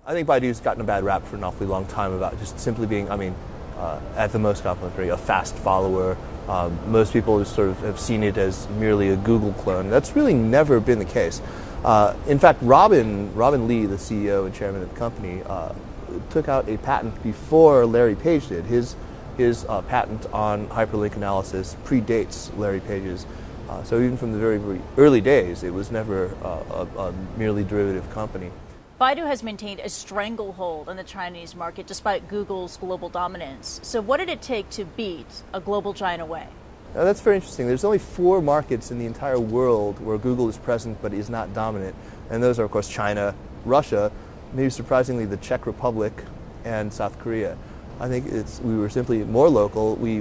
I think Baidu's gotten a bad rap for an awfully long time about just simply being, at the most complimentary, a fast follower. Most people just sort of have seen it as merely a Google clone. That's really never been the case. In fact, Robin Li, the CEO and chairman of the company, took out a patent before Larry Page did. His patent on hyperlink analysis predates Larry Page's. So even from the very, very early days, it was never a merely derivative company. Baidu has maintained a stranglehold on the Chinese market despite Google's global dominance. So what did it take to beat a global giant away? Now, that's very interesting. There's only 4 markets in the entire world where Google is present but is not dominant. And those are, of course, China, Russia, maybe surprisingly the Czech Republic, and South Korea. I think we were simply more local. We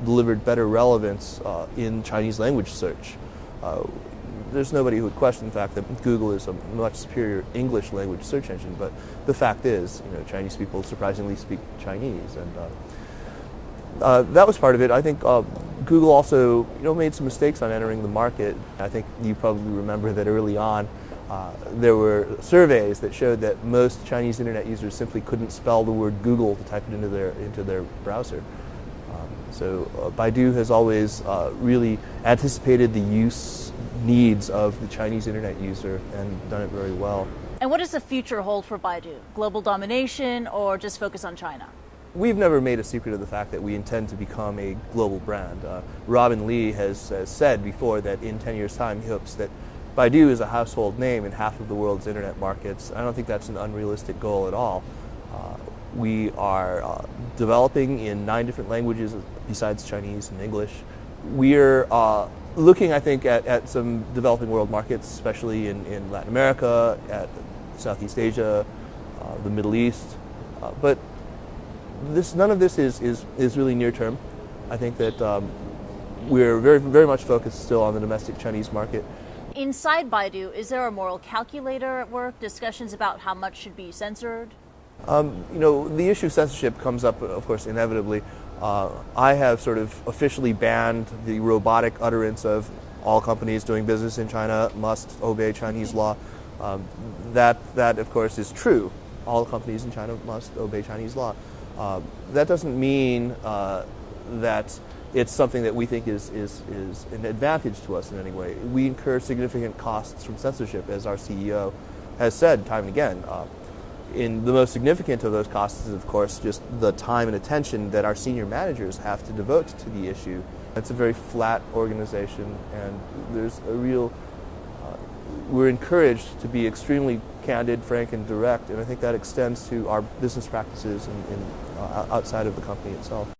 delivered better relevance in Chinese language search. There's nobody who would question the fact that Google is a much superior English language search engine, but the fact is, Chinese people surprisingly speak Chinese, and that was part of it. I think Google also, made some mistakes on entering the market. I think you probably remember that early on, there were surveys that showed that most Chinese internet users simply couldn't spell the word Google to type it into their browser. So Baidu has always really anticipated the needs of the Chinese internet user and done it very well. And what does the future hold for Baidu? Global domination or just focus on China? We've never made a secret of the fact that we intend to become a global brand. Robin Li has said before that in 10 years' time he hopes that Baidu is a household name in half of the world's internet markets. I don't think that's an unrealistic goal at all. We are developing in 9 different languages besides Chinese and English. We're looking, I think, at some developing world markets, especially in Latin America, at Southeast Asia, the Middle East. But none of this is really near term. I think that we're very, very much focused still on the domestic Chinese market. Inside Baidu, is there a moral calculator at work? Discussions about how much should be censored? The issue of censorship comes up, of course, inevitably. I have sort of officially banned the robotic utterance of all companies doing business in China must obey Chinese law. That, of course, is true. All companies in China must obey Chinese law. That doesn't mean that it's something that we think is an advantage to us in any way. We incur significant costs from censorship, as our CEO has said time and again. In the most significant of those costs is, of course, just the time and attention that our senior managers have to devote to the issue. It's a very flat organization, and there's a real... we're encouraged to be extremely candid, frank, and direct, and I think that extends to our business practices and outside of the company itself.